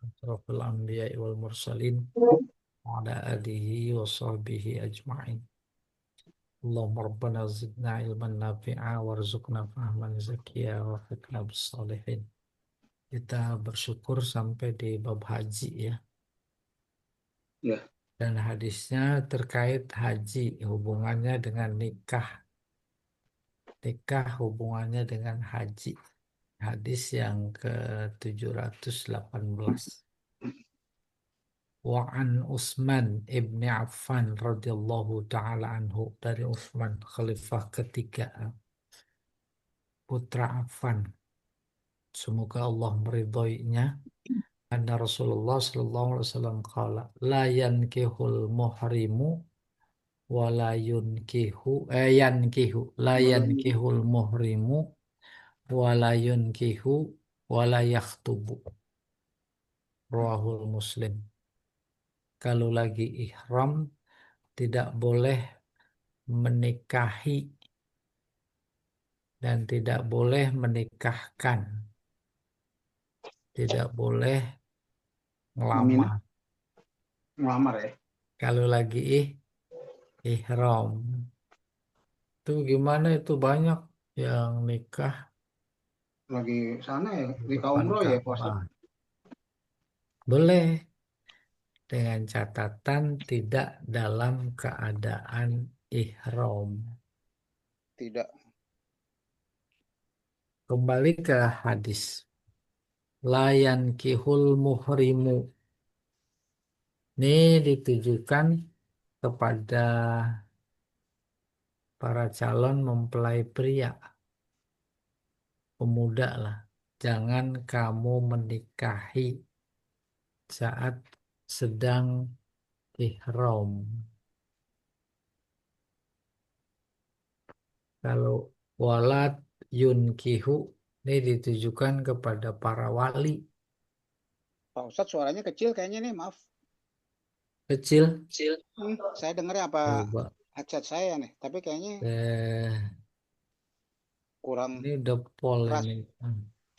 Ashrafil anbiya'i wal mursalin wa ala alihi wa sahbihi ajma'in. Allahumma rabbana zidna ilman nafi'a warzuqna fahman zakiyya wa fiqna bis salihin. Kita bersyukur sampai di bab haji ya. Ya, Dan hadisnya terkait haji, hubungannya dengan nikah. Nikah hubungannya dengan haji. Hadis yang ke-718. Wa an Utsman ibni Affan radhiyallahu taala anhu, dari Utsman khalifah ketiga putra Affan, semoga Allah meridhoinya, anna Rasulullah sallallahu alaihi wasallam qala la yankihul muhrimu wa la yunkihu yankihu la belum yankihul muhrimu wa la yunkihu wa la yakhtubu, rawahul Muslim. Kalau lagi ihram tidak boleh menikahi dan tidak boleh menikahkan, tidak boleh memin ngelamar. ngelamar ya. Kalau lagi ihram itu gimana, itu banyak yang nikah Lagi sana ya, di di depan umroh ya, Pak Ustaz. Ka'bah. Boleh, dengan catatan tidak dalam keadaan ihram. Tidak. Kembali ke hadis. Layan kihul muhrimu. Ini ditujukan kepada para calon mempelai pria, pemuda lah. Jangan kamu menikahi saat sedang ihram. Kalau walat yunkihu, ini ditujukan kepada para wali Pak Ustaz suaranya kecil kayaknya nih, maaf. kecil. Kecil. Saya dengarnya apa Coba, headset saya nih, tapi kayaknya kurang ini udah pol keras ini.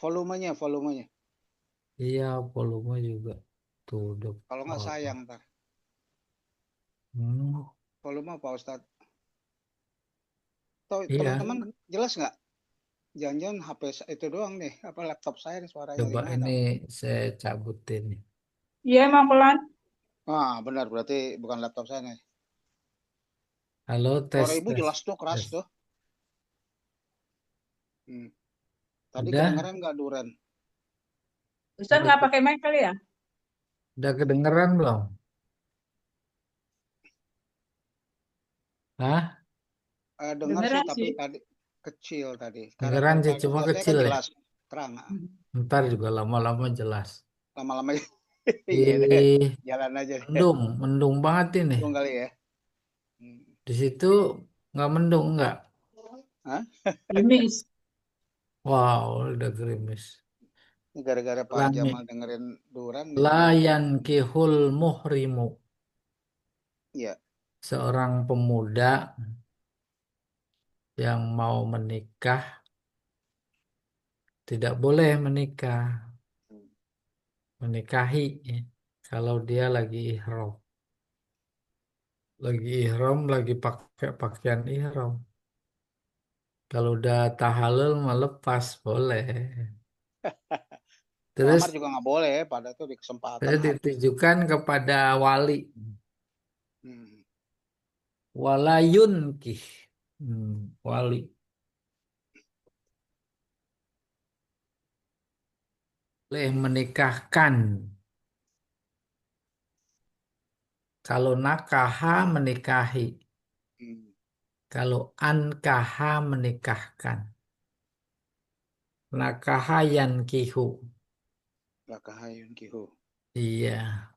volumenya. Iya, volume juga tuh udah Kalau nggak pol. sayang ntar. Hmm, Volume Pak Ustaz. Tahu iya, teman-teman jelas nggak? Jangan-jangan HP itu doang nih, apa laptop saya nih suaranya coba gimana? ini saya cabutin. Iya, emang pelan. Ah, benar berarti bukan laptop saya nih. Halo, Suara tes ibu tes jelas tuh, keras tes. tuh. Hmm. Tadi Udah, kedengeran nggak Duren? Ustaz udah, nggak pakai mic kali ya? udah kedengeran belum? Hah? Dengar sih Beneran tapi sih. tadi kecil tadi. Kedengeran sih, cuma Kalau saya kecil kan ya. jelas, terang. Ntar juga lama-lama jelas. Lama-lama iya deh, Ih, jalan aja deh. mendung, mendung banget ini. Untung kali ya. Hmm. Di situ nggak mendung nggak? Hah? Gerimis. Wow, udah gerimis. Ini gara-gara Pak Ulangi. Jamal dengerin Duran nih jadi Layan kihul muhrimu. ya. Seorang pemuda yang mau menikah tidak boleh menikah, menikahi ya, kalau dia lagi ihram. Lagi ihram, lagi pakai pakaian ihram. Kalau udah tahallul mah lepas, boleh. Ngelamar Terus juga nggak boleh ya, pada tuh di kesempatan saya hati. ditujukan kepada wali. Hmm. Walayun kih. Wali. Boleh menikahkan. Kalau nakaha menikahi. Hmm. Kalau ankaha menikahkan. Nakaha yankihu. Lakahayun Kihu. Iya.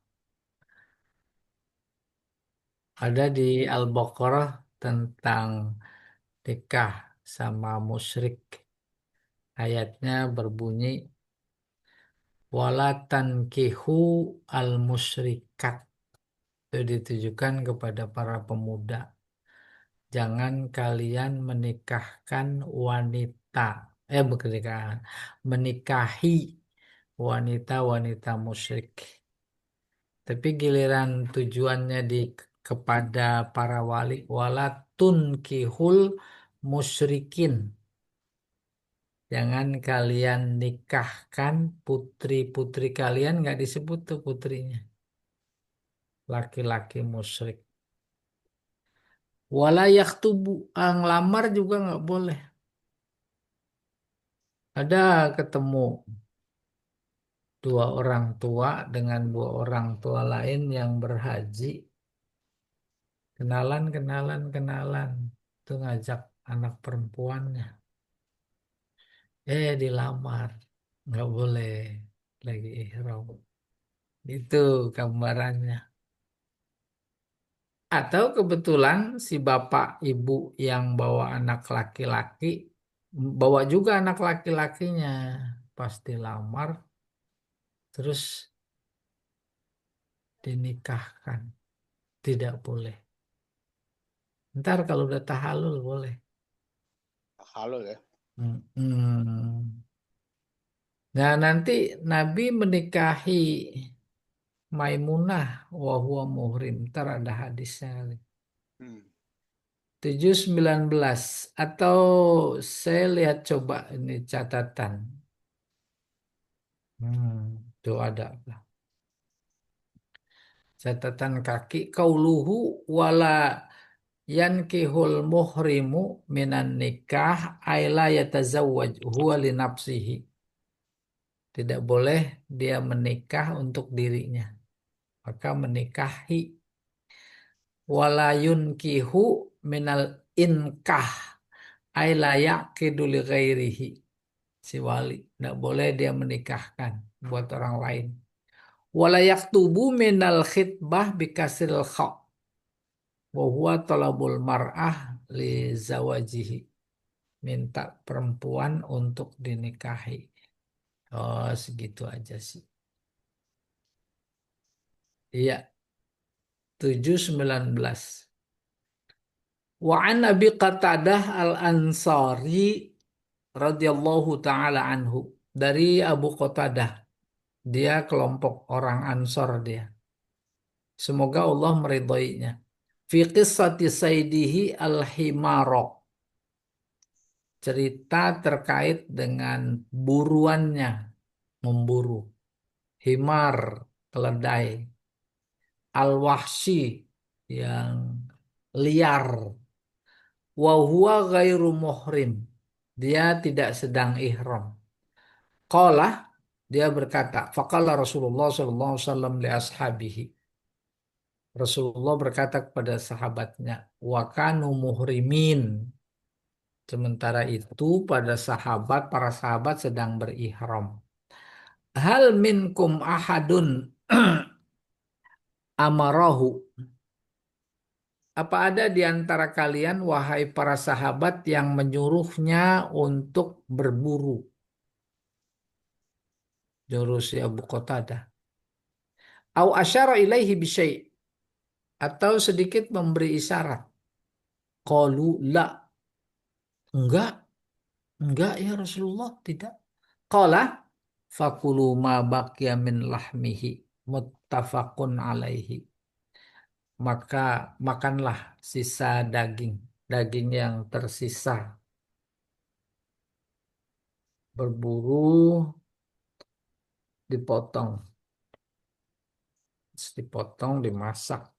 Ada di Al-Baqarah tentang nikah sama musyrik. Ayatnya berbunyi wala tankihu al-musyrikat. Itu ditujukan kepada para pemuda. Jangan kalian menikahkan wanita. Bukan nikahkan. Menikahi wanita-wanita musyrik. Tapi giliran tujuannya kepada para wali, wala tunkihul musyrikin. Jangan kalian nikahkan putri-putri kalian, nggak disebut tuh putrinya. Laki-laki musyrik. Wala yaktubu, ngelamar juga nggak boleh. Ada ketemu dua orang tua dengan dua orang tua lain yang berhaji. Kenalan, kenalan, kenalan. Itu ngajak anak perempuannya. Dilamar. Nggak boleh. Lagi ihram. Itu gambarannya. Atau kebetulan si bapak ibu yang bawa anak laki-laki, bawa juga anak laki-lakinya. Pasti lamar, terus dinikahkan. Tidak boleh. Ntar kalau udah tahallul boleh. Halal ya. Hmm. Nah, nanti Nabi menikahi Maimunah wa huwa muhrim. Ntar ada hadisnya. Hmm. 719 atau saya lihat coba ini catatan. Tuh ada apa? Catatan kaki kauluhu wala yankihul muhrimu minan nikah aila yatazawwaj huwa li nafsihi. Tidak boleh dia menikah untuk dirinya. Maka menikahi wala yunkihu minal inkah aila yaqidu li ghairihi. Si wali tidak boleh dia menikahkan buat orang lain. Wala yaktubu minal khitbah bikasril kha wa huwa talabul mar'ah li zawajihi. Minta perempuan untuk dinikahi. Oh, segitu aja sih. Iya, 719. Wa an Abi Qatadah Al-Ansari radhiyallahu taala anhu. Dari Abu Qatadah, dia kelompok orang Ansor dia. Semoga Allah meridhoinya. Fi qissati saydihi al-himaro. Cerita terkait dengan buruannya, memburu. Himar, keledai. Al-wahsi, yang liar. Wa huwa ghairu muhrim. Dia tidak sedang ihram. Qala, dia berkata, faqala Rasulullah sallallahu alaihi wasallam li ashabihi. Rasulullah berkata kepada sahabatnya, wa kanu muhrimin. Sementara itu para sahabat sedang berihram. Hal minkum ahadun amarahu. Apa ada di antara kalian, wahai para sahabat, yang menyuruhnya untuk berburu? Jurus Abu Qatadah. Au asyara ilaihi bisyai'. Atau sedikit memberi isyarat. Qalu la. Enggak. Enggak ya Rasulullah, tidak. Qala fakulu ma baqiya min lahmihi muttafaqun alaihi. Maka makanlah sisa daging yang tersisa. Berburu dipotong. Dipotong, dimasak.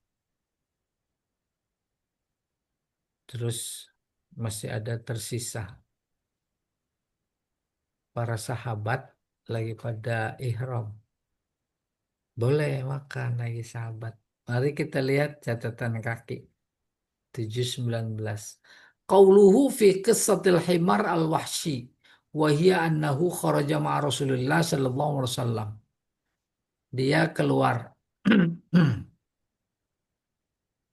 Terus masih ada tersisa. Para sahabat lagi pada ihram. Boleh makan lagi sahabat. Mari kita lihat catatan kaki. 719. Qauluhu fi qissatil himar al-wahshi. Wahia annahu kharaja ma'a Rasulullah sallallahu alaihi wasallam. Dia keluar.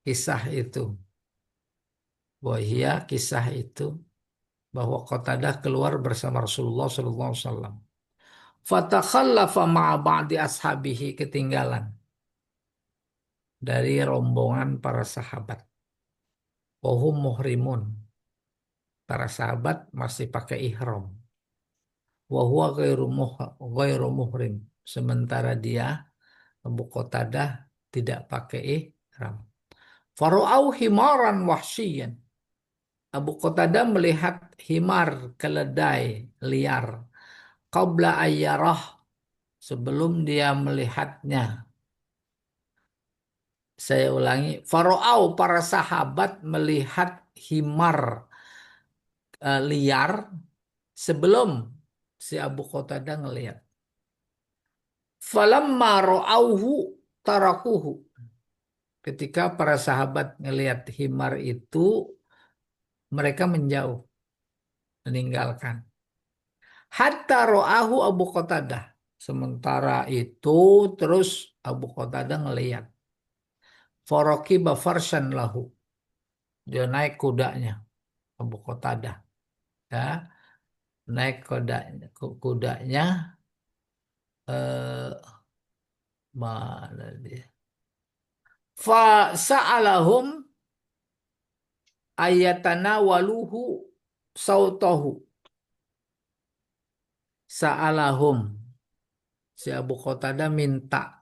Kisah itu. Wahia kisah itu. Bahwa Qatadah keluar bersama Rasulullah sallallahu alaihi wasallam. Fatakhallafa ma'a ba'di ashabihi, ketinggalan dari rombongan para sahabat. Wahum muhrimun. Para sahabat masih pakai ihram. wa huwa ghairu muhrim. Sementara dia Abu Qatadah tidak pakai ihram. Faru'au himaran wahsyian. Abu Qatadah melihat himar keledai liar. Qabla ayyarah, sebelum dia melihatnya. Saya ulangi. Faru'au, para sahabat melihat himar liar sebelum si Abu Qatadah ngelihat. Falamma ra'auhu tarakuhu. Ketika para sahabat ngelihat himar itu, mereka menjauh, meninggalkan. Hatta ro'ahu Abu Qatadah. Sementara itu terus Abu Qatadah ngelihat. Faraqiba farshan lahu. Dia naik kudanya Abu Qatadah. Ya, naik kudanya eh, mana dia? Fa sa'alahum ayatana waluhu sautahu. Sa'alahum. Si Abu Qatadah minta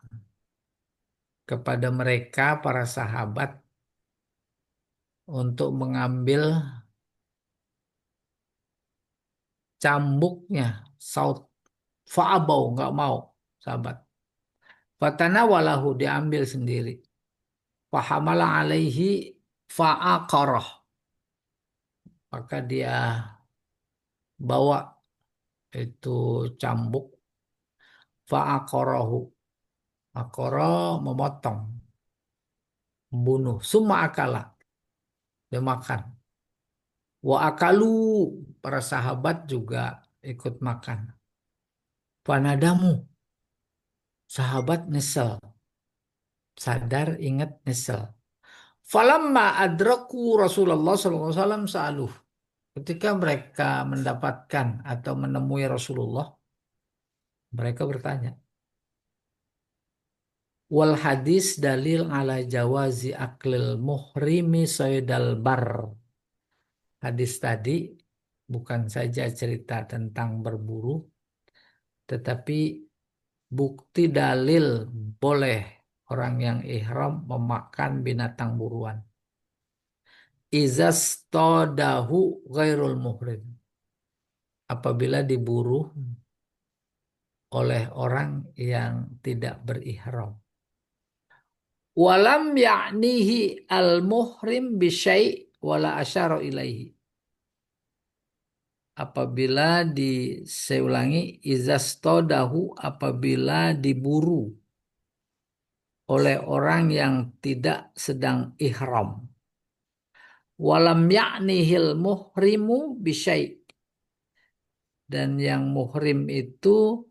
kepada mereka para sahabat untuk mengambil cambuknya saut. Fa'abau, nggak mau sahabat. Fatana walahu, diambil sendiri. Fahamala alaihi fa'aqarah, maka dia bawa itu cambuk. Fa'aqarahu, aqara memotong, membunuh. Summa akala, dia makan. Wa akalu, para sahabat juga ikut makan. Panadamu, sahabat nyesel, sadar, ingat, nyesel. Falamma adraku Rasulullah SAW sa'aluh. Ketika mereka mendapatkan atau menemui Rasulullah, mereka bertanya. Wal hadis dalil ala jawazi aklil muhrimi saydal bar. Hadis tadi bukan saja cerita tentang berburu, tetapi bukti dalil boleh orang yang ihram memakan binatang buruan. Izas todahu ghairul muhrim. Apabila diburu oleh orang yang tidak berihram. Walam ya'nihi al-muhrim bisyai' wala asyara ilaihi. Apabila saya ulangi, izastodahu, apabila diburu oleh orang yang tidak sedang ihram. Walam ya'nihil muhrimu bisyai'. Dan yang muhrim itu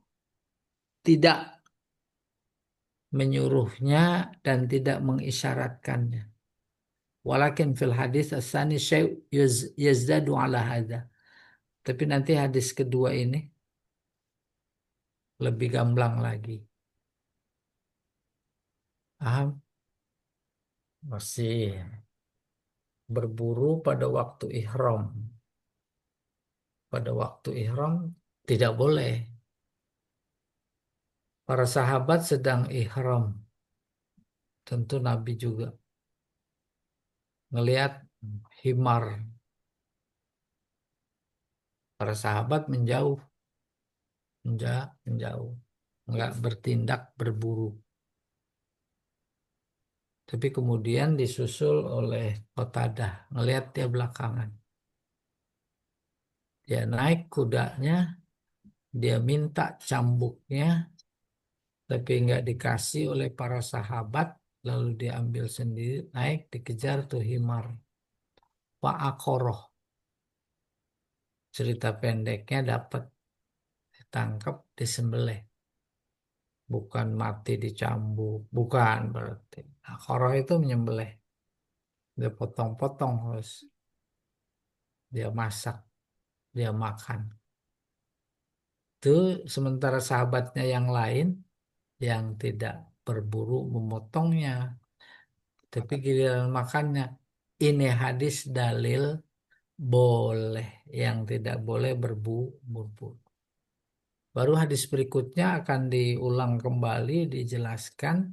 tidak menyuruhnya dan tidak mengisyaratkannya. Walakin fil hadis as-sani syai' yazdadu ala hadza. Tapi nanti hadis kedua ini lebih gamblang lagi. Paham? Masih berburu pada waktu ihram. Pada waktu ihram tidak boleh. Para sahabat sedang ihram. Tentu Nabi juga ngelihat himar. Para sahabat menjauh. Menjauh. Enggak bertindak berburu. Tapi kemudian disusul oleh Qatadah. Ngelihat dia belakangan. Dia naik kudanya. Dia minta cambuknya. Tapi nggak dikasih oleh para sahabat. Lalu dia ambil sendiri. Naik dikejar tuh himar. Fa'aqoroh. Cerita pendeknya dapat ditangkap, disembelih. Bukan mati dicambuk. Bukan berarti. Aqoroh itu menyembelih. Dia potong-potong terus. Dia masak. Dia makan. Itu sementara sahabatnya yang lain yang tidak berburu memotongnya. Tapi giliran makannya. Ini hadis dalil boleh. Yang tidak boleh berburu. Baru hadis berikutnya akan diulang kembali, dijelaskan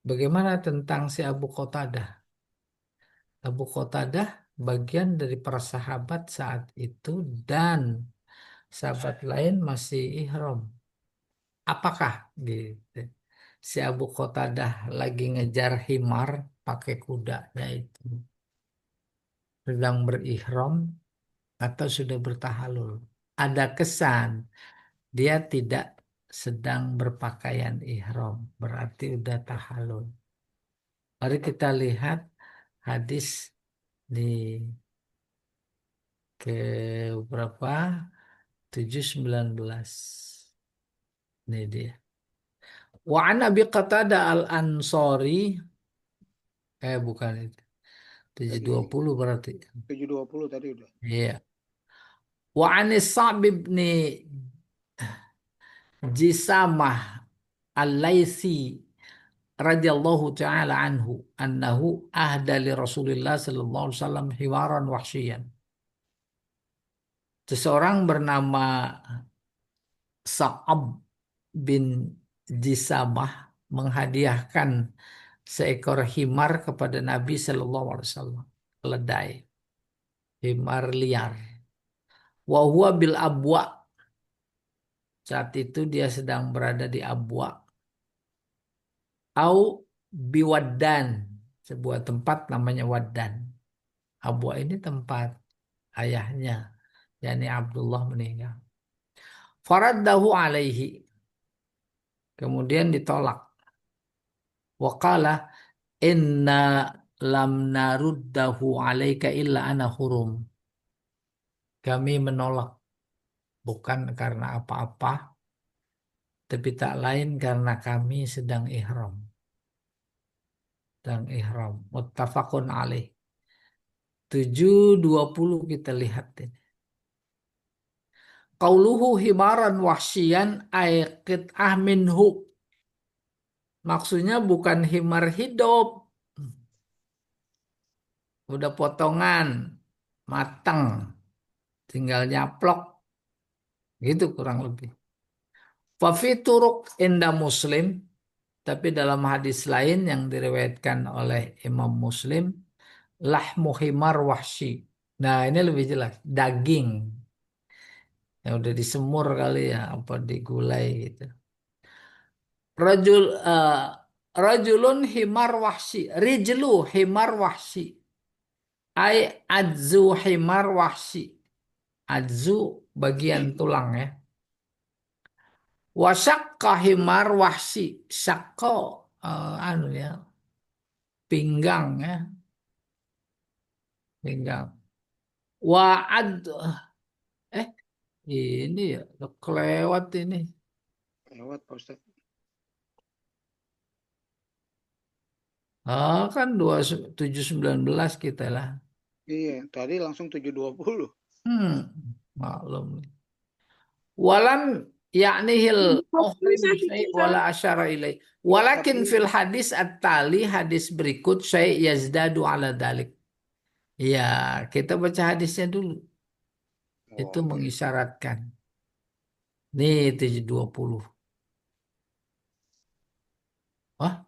bagaimana tentang si Abu Qatadah. Abu Qatadah bagian dari para sahabat saat itu dan sahabat lain masih ihram. Apakah gitu? Si Abu Qatadah lagi ngejar himar pakai kudanya itu sedang berihram atau sudah bertahalul? Ada kesan dia tidak sedang berpakaian ihram, berarti udah tahalul. Mari kita lihat hadis di ke berapa? 719. Ini dia. Wa an Abi Qatadah al-Ansari, bukan itu. Tadi 720 berarti. 720 tadi udah. Iya. Wa an Sa'b bin Jisamah al-Laitsi radhiyallahu taala anhu annahu ahda li Rasulillah sallallahu alaihi wasallam hiwaran wahsyian. Seseorang bernama Sa'ab bin Jisamah menghadiahkan seekor himar kepada Nabi sallallahu alaihi wasallam. Keledai, himar liar. Wa huwa bil abwa. Saat itu dia sedang berada di Abwa. Au biwaddan, sebuah tempat namanya Waddan. Abwa ini tempat ayahnya, yakni Abdullah meninggal. Faraddahu alaihi, kemudian ditolak. Waqala inna lam naruddahu alaika illa ana hurum. Kami menolak bukan karena apa-apa, tapi tak lain karena kami sedang ihram. Sedang ihram. Muttafaqun alaih. 720 kita lihat ini. Qauluhu himaran wahsyian aiqit minhu. Maksudnya bukan himar hidup. Udah potongan, matang, tinggal nyaplok. Gitu kurang lebih. Fafi turuk inda Muslim. Tapi dalam hadis lain yang diriwayatkan oleh Imam Muslim. Lahmu himar wahsyi. Nah ini lebih jelas. Daging. Yang udah disemur kali ya. Apa digulai gitu. Rajul rajulun himar wahsi, rijlu himar wahsi, ai adzu himar wahsi, adzu bagian tulang ya. Wasakka himar wahsi, sakko anu ya, pinggang ya, pinggang. Waad eh ini ya kelewat ini. Lewat Pak Ustadz. Kan 2719 kita lah. Iya, tadi langsung 720. Maklum. Walam yaknihil muhrim syai' wala asyara ilaih. Walakin fil hadis at-tali, hadis berikut syai' yazdadu ala dalik. Ya, kita baca hadisnya dulu. Itu Oh, mengisyaratkan. Nih 720. Wah,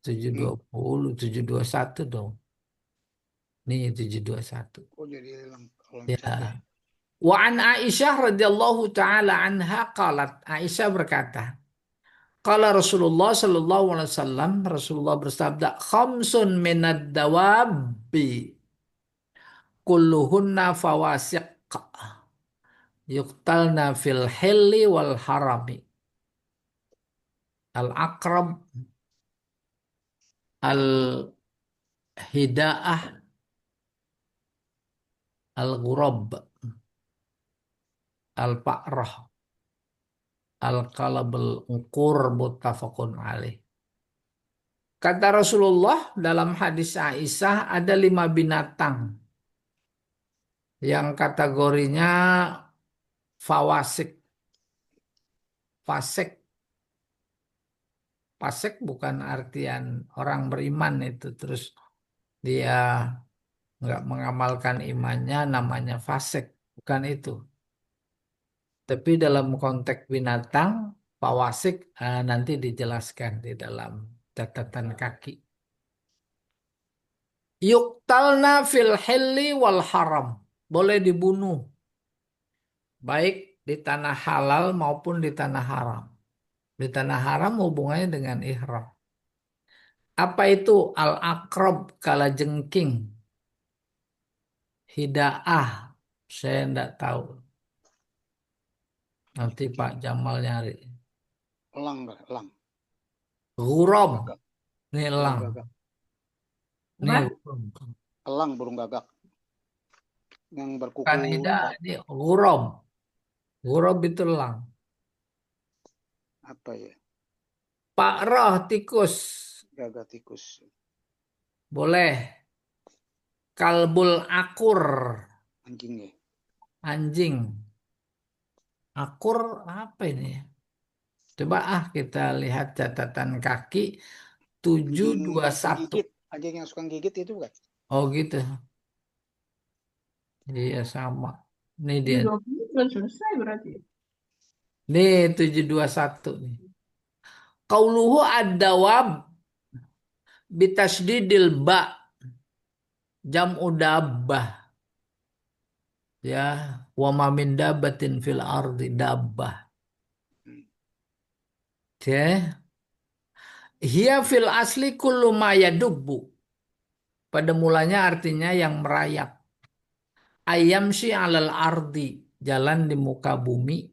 720, 721 dong. Nih 721. kok jadi loncat ya? Ya. Wa an Aisyah radhiyallahu taala anha qalat. Aisyah berkata, Qala Rasulullah sallallahu alaihi wasallam, Rasulullah bersabda, khamsun minad dawabi kulluhunna fawasiq yuqtalna fil hilli wal harami. Al aqrab, al hidaah, al ghurab, al pa'rah, al qalabul uqur, muttafaqun alaih. Kata Rasulullah dalam hadis Aisyah ada 5 binatang yang kategorinya fawasik. Fasik. Fasik bukan artian orang beriman itu. Terus dia nggak mengamalkan imannya namanya fasik. Bukan itu. Tapi dalam konteks binatang, fawasik nanti dijelaskan di dalam catatan kaki. Yuktalna fil hilli wal haram. Boleh dibunuh. Baik di tanah halal maupun di tanah haram. Di tanah haram hubungannya dengan ihram. Apa itu al-aqrab kalajengking? Hidaah. Saya tidak tahu. Nanti Pak Jamal nyari. Elang, elang. Gurab. Gagak. Ini Burung elang. gagak. Ini Apa? gurab. Elang burung gagak. Yang Bukan berkuku hidaah. rumput. Ini gurab. Gurab itu elang. Apa ya? Pak Roh tikus. Gagak tikus. Boleh. Kalbul akur. Anjing ya. Anjing. Akur apa ini ya? Coba kita lihat catatan kaki Anjing 721. penggigit. Anjing yang suka gigit itu bukan? Oh gitu. Iya sama. Ini dia. 20 sudah selesai berarti. Nih 721 nih. Qauluhu ad-dawab bitasdidil ba jam'u dabbah ya wa ma min dabbatin fil ardi dabbah. Hmm. Ya. Hiya fil asli kullu ma yadubbu. Pada mulanya artinya yang merayap. Ayamshi alal ardi, jalan di muka bumi.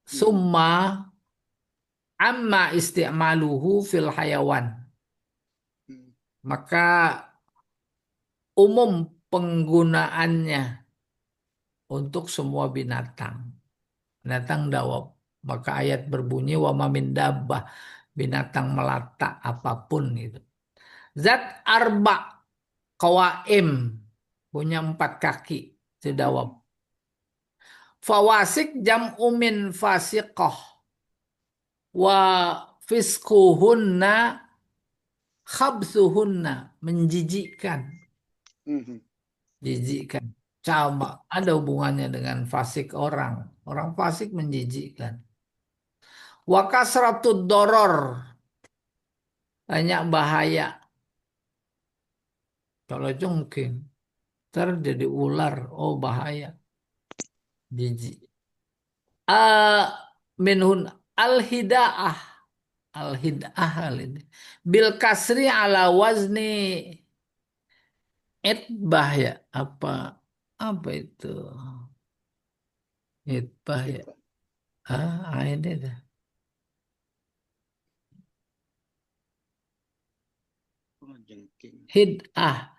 Summa amma isti'maluhu fil hayawan. Hmm. Maka umum penggunaannya untuk semua binatang. Binatang dawab. Maka ayat berbunyi wa ma min dabbah, binatang melata apapun itu. Zat arba qawaim, punya 4 kaki, itu dawab. Fawasik jam'u min fasiqah wa fiskuhunna khabsuhunna, menjijikkan. Hmm. Jijikkan. Sama ada hubungannya dengan fasik orang. Orang fasik menjijikkan. Wa kasratud doror, banyak bahaya. Kalau jongking, ntar jadi ular. Oh bahaya. Jijik. Minhun al-hidaah. Al-hidaah hal ini. Bil kasri ala wazni itbah ya. Apa itu? Itbah ya. Gitu. Ini dah. Oh, jengking. Hidah.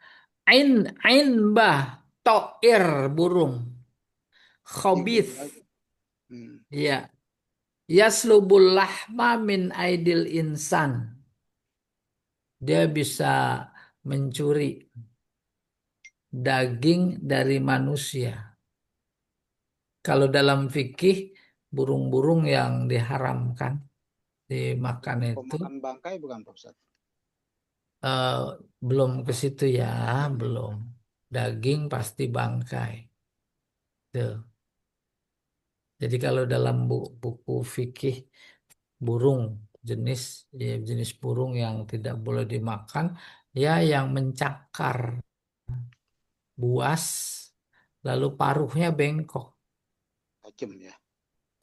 Ain bah. To'ir burung. Tidur Khobith. lagi. Hmm. Ya. Yaslubul lahma min aidil insan. Dia bisa mencuri daging dari manusia. Kalau dalam fikih, burung-burung yang diharamkan dimakan itu Pemakan bangkai bukan Pak Ustaz? eh, belum ke situ ya, belum. Daging pasti bangkai. Tuh. Jadi kalau dalam buku fikih burung jenis jenis burung yang tidak boleh dimakan ya yang mencakar buas lalu paruhnya bengkok. Tajam ya.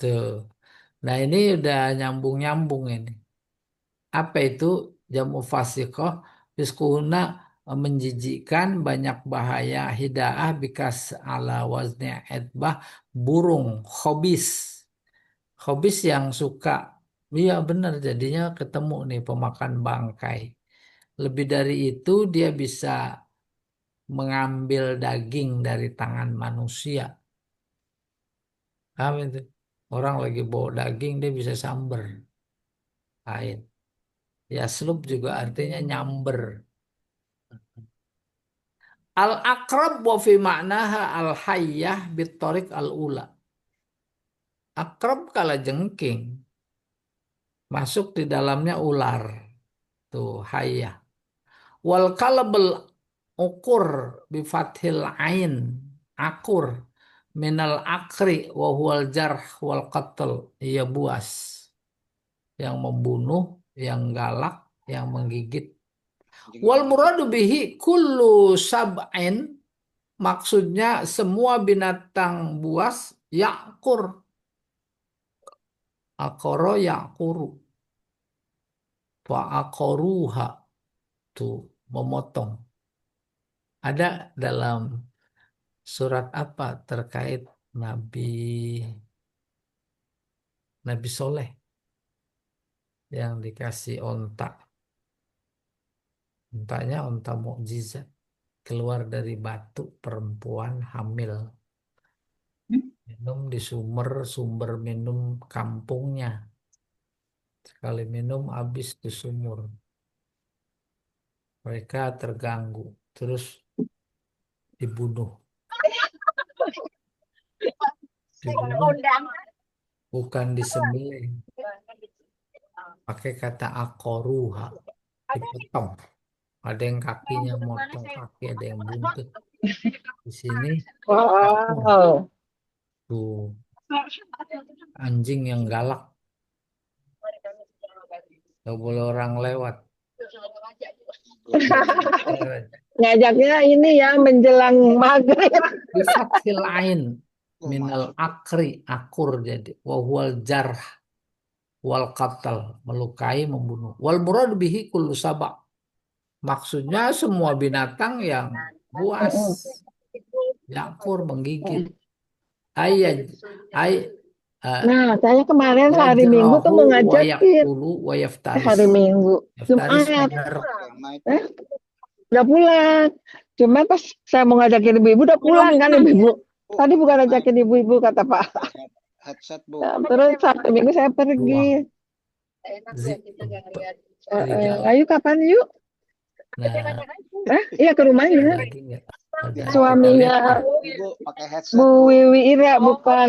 Tuh. Nah ini udah nyambung-nyambung ini. Apa itu jamu fasikoh? Fiskuhuna menjijikkan banyak bahaya hidaah bikas ala wazni etbah burung hobis. Hobis yang suka. Iya benar jadinya ketemu nih pemakan bangkai. Lebih dari itu dia bisa mengambil daging dari tangan manusia. Paham itu? Orang lagi bawa daging dia bisa samber. Lain. Ya slub juga artinya nyamber. Al-akrab wa fi maknaha al-hayyah bitorik al-ula. Akrab kala jengking. Masuk di dalamnya ular. Tuh hayyah. Wal kalbel ukur bifathil ain. Akur. minal akri wa huwal jarh wal qatl. Ia buas yang membunuh, yang galak, yang menggigit. Anjing Wal yang muradu bihi kullu sab'in, maksudnya semua binatang buas yakur. Akoro yakuru. Fa akoruha, tuh memotong. Ada dalam surat apa terkait Nabi Nabi Soleh yang dikasih onta. Ontanya onta mukjizat, keluar dari batu, perempuan hamil. Minum di sumber minum kampungnya. Sekali minum habis di sumur. Mereka terganggu. Terus dibunuh. Dibunuh bukan disembelih. Pakai kata akoruha. Dipotong. Ada yang kakinya motong kaki, ada yang buntut. Di sini kapung. Wow. Tuh anjing yang galak. Gak boleh orang lewat. Ngajaknya ini ya menjelang maghrib. Di fathil ain oh, minal masuk. akri, akur jadi. Wahwal jarh wal qatal, melukai, membunuh. Wal murad bihi kullu sabak. Maksudnya semua binatang yang buas, yakur, menggigit. Ayat, ay, Nah, saya kemarin hari Minggu tuh yajrahu mau wa ngajakin yakulu wa yaftaris. hari Minggu. Yaftaris Jumat, benar. Kiamat. udah pulang. Cuma pas saya mau ngajakin ibu-ibu udah pulang kan ibu-ibu. Oh, Tadi bukan pakai ngajakin ibu-ibu kata Pak. headset, Bu. Nah, terus Sabtu Minggu saya pergi. Ruang. Serigala. Ayo kapan yuk? Nah, Iya ke ada rumahnya. lagi nggak? Ada. Kita Suaminya lihat ah. Ibu pakai headset, Bu Bu. Wiwi Ira bukan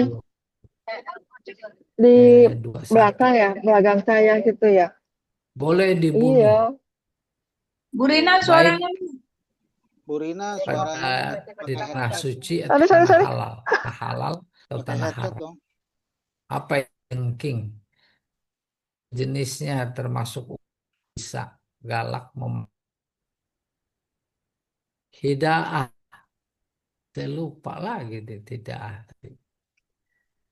di belakang 21. ya, belakang saya gitu ya. Boleh dibunuh. Iya. Bu Rina Baik suaranya Bu Rina pada suaranya di pakai tanah headset. suci atau Sorry, sorry, tanah sorry. halal. Tanah halal atau Pakai tanah headset haram. dong. Apa yang king? Jenisnya termasuk bisa galak, hidaah. Saya lupa lagi deh, tidak.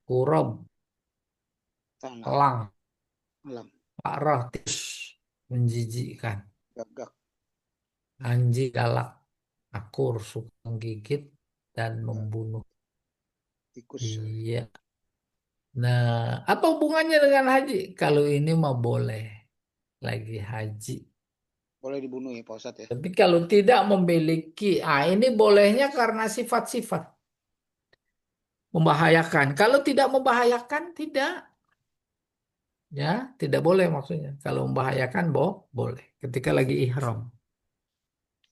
Kurob, Tanah. elang, Alam. parah, tikus, menjijikkan. Gagak. Anjing galak, akur, suka menggigit dan membunuh. Tikus. Iya. Nah, apa hubungannya dengan haji? Kalau ini mah boleh lagi haji. Boleh dibunuh ya Pak Ustadz ya. Tapi kalau tidak memiliki, ini bolehnya karena sifat-sifat membahayakan. Kalau tidak membahayakan, tidak. Ya, tidak boleh maksudnya. Kalau membahayakan, boleh. Ketika lagi ihram.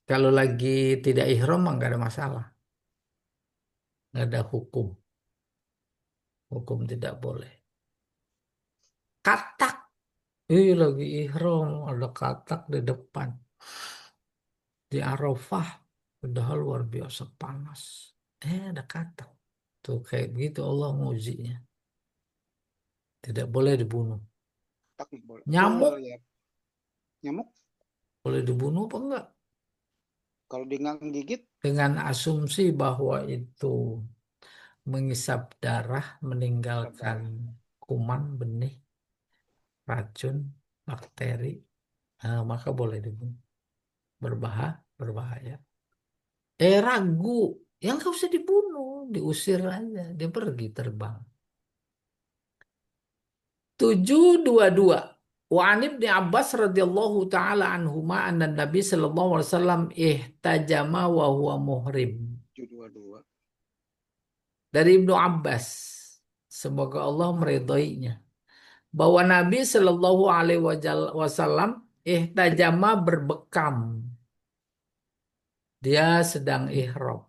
Kalau lagi tidak ihram, mah nggak ada masalah. Nggak ada hukum. Hukum tidak boleh. Katak. Lagi ihram, ada katak di depan. Di Arafah, padahal luar biasa panas. Ada katak. Tuh kayak begitu Allah ngujinya. Tidak boleh dibunuh. Tak nih boleh. Nyamuk Ya. Nyamuk boleh dibunuh apa enggak? kalau dia nggak gigit Dengan asumsi bahwa itu mengisap darah, meninggalkan kuman, benih, racun, bakteri, maka boleh dibunuh. Berbahaya. Ragu, yang nggak usah dibunuh, diusir aja, dia pergi terbang. 722. Wa an Ibnu Abbas radhiyallahu taala anhuma anna Nabi sallallahu alaihi wasallam ihtajama wa huwa muhrim. 722. Dari Ibnu Abbas, semoga Allah meridhoinya, bahwa Nabi sallallahu alaihi wasallam ihtajama berbekam. Dia sedang ihram.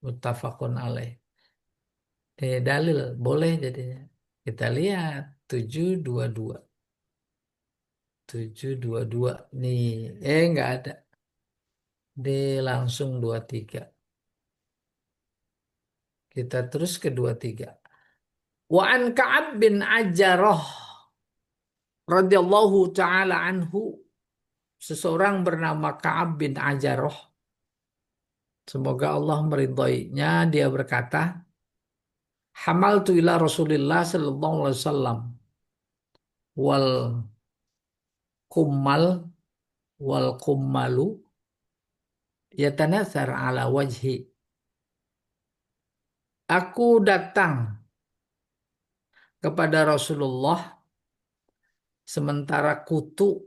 Muttafaqun alaih. Dalil boleh jadinya. Kita lihat 722. 722 nih. Nggak ada. Dia langsung 23. Kita terus kedua tiga. Wa an Ka'ab bin Ajarah radhiyallahu taala anhu, seseorang bernama Ka'ab bin Ajarah, semoga Allah meridhoinya, dia berkata, hamaltu ila Rasulillah sallallahu alaihi wasallam wal kummal wal kummalu yatanathar ala wajhi. Aku datang kepada Rasulullah sementara kutu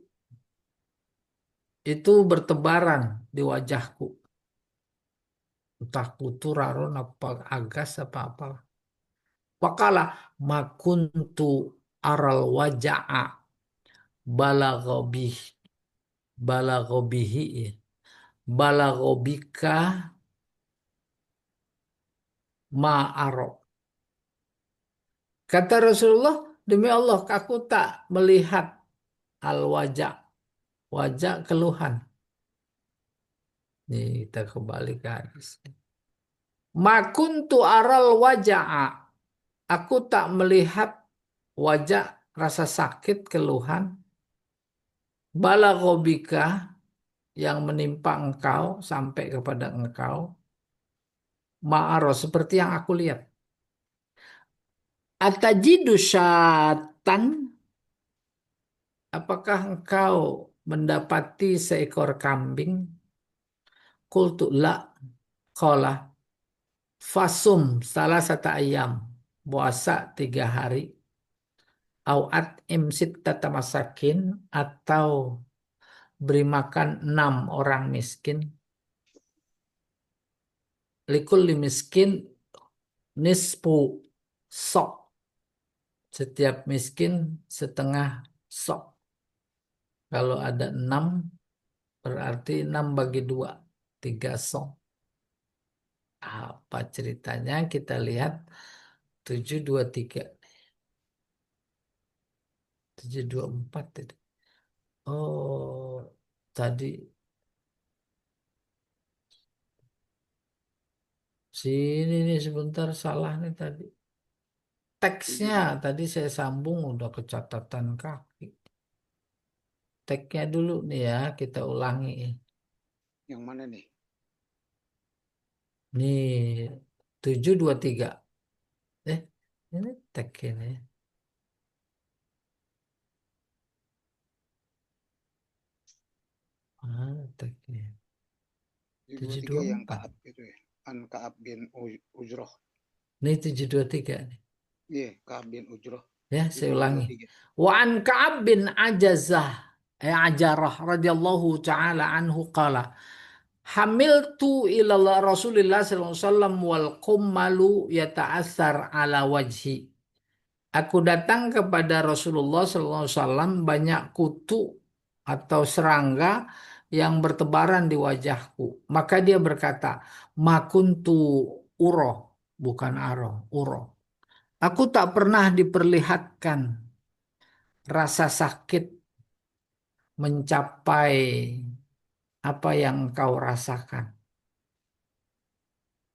itu bertebaran di wajahku. Entah kutu, raron, apa agas, apa-apa. Wakala makuntu aral waja'a balagobih balagobihi balagobika ma'aro. Kata Rasulullah, demi Allah, aku tak melihat al wajah, wajah keluhan. Nih kita kembali ke hadis. Makuntu aral waja'a. Aku tak melihat wajah rasa sakit keluhan. Balagobika yang menimpa engkau sampai kepada engkau. Ma'aro seperti yang aku lihat. Atajidu syatan. Apakah engkau mendapati seekor kambing? Qultu la. Qala fasum salah satu ayam. Puasa 3 hari. Au'at imsit tatamasakin. Atau beri makan 6 orang miskin. Likulli miskin nisfu sok. Setiap miskin setengah sok. Kalau ada 6 berarti 6 bagi 2. 3 sok. Apa ceritanya? Kita lihat 723. 724 itu. Oh, tadi sini nih sebentar, salah nih tadi. Teksnya tadi saya sambung udah ke catatan kaki. Teksnya dulu nih ya, kita ulangi. Yang mana nih? Nih 723. Ini teks ini. Teksnya. 723 yang 724. Ka'ab itu ya. An Ka'ab bin Ujroh. Nih 723 nih. Iya, Ka'ab bin Ujroh. Ya, saya ulangi. 723. Wa an Ka'ab bin Ajarah radhiyallahu taala anhu qala hamiltu ila Rasulillah sallallahu alaihi wasallam wal qummalu yata'assar ala wajhi. Aku datang kepada Rasulullah sallallahu alaihi wasallam banyak kutu atau serangga yang bertebaran di wajahku. Maka dia berkata, makuntu uro, bukan aro, uro. Aku tak pernah diperlihatkan rasa sakit mencapai apa yang kau rasakan.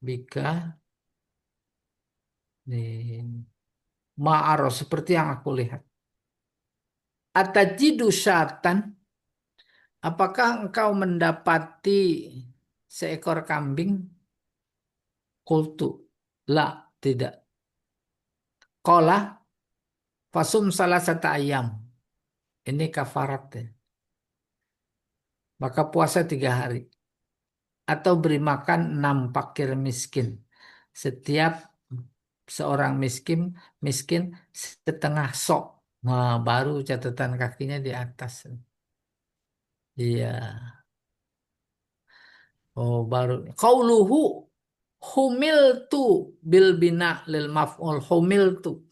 Bika nih ma'aro seperti yang aku lihat. Atajidu syatan, apakah engkau mendapati seekor kambing? Kultu, la, tidak. Qala fasum salah satu ayam. Ini kafarat ya. Maka puasa 3 hari. Atau beri makan 6 fakir miskin. Setiap seorang miskin setengah sok. Nah, baru catatan kakinya di atas. Iya. Oh, baru. Qauluhu humiltu bil bina lil maf'ul humiltu.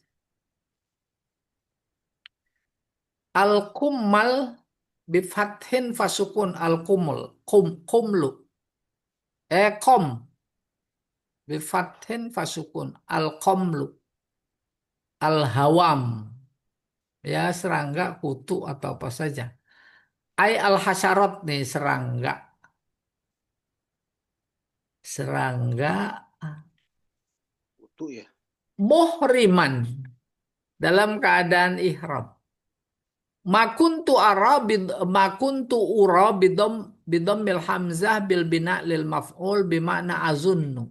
Al kummal bifathin fasukun al kumul kumlu. Kom bifathin fasukun al komlu al hawam. Ya, serangga, kutu atau apa saja. Ai al hasyarot nih serangga. Serangga kutu ya. Muhriman, dalam keadaan ihram. Makuntu ura bidammil hamzah bil bina lil maf'ul bimakna azunnu.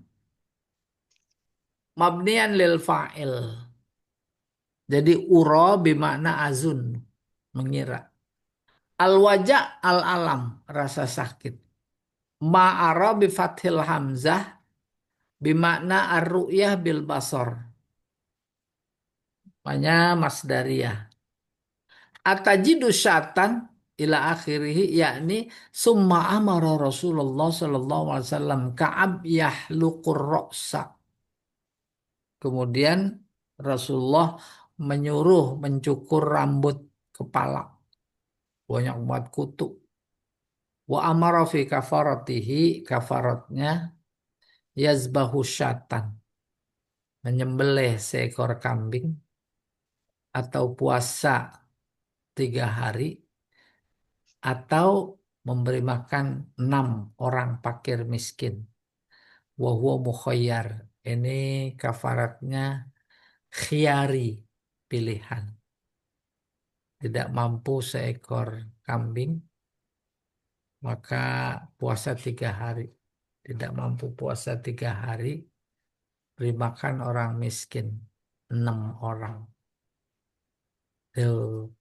Mabnian lil fa'il. Jadi ura bimakna azun, mengira. Al wajah al alam, rasa sakit. Ma'ara bi fathil hamzah bimakna ar-ru'yah bil basar. Maknanya masdariyah. Atajidu syatan ila akhirih, yakni summa amara Rasulullah sallallahu alaihi wasallam Ka'ab yahluqur ra'sa. Kemudian Rasulullah menyuruh mencukur rambut kepala. Banyak buat kutu. Wa amara fi kafaratihi, kafaratnya yazbahu syatan, menyembelih seekor kambing atau puasa 3 hari atau memberi makan 6 orang fakir miskin. Wa huwa mukhayyar. Ini kafaratnya khiyari, pilihan. Tidak mampu seekor kambing, maka puasa 3 hari. Tidak mampu puasa 3 hari, beri makan orang miskin 6 orang. Tuh.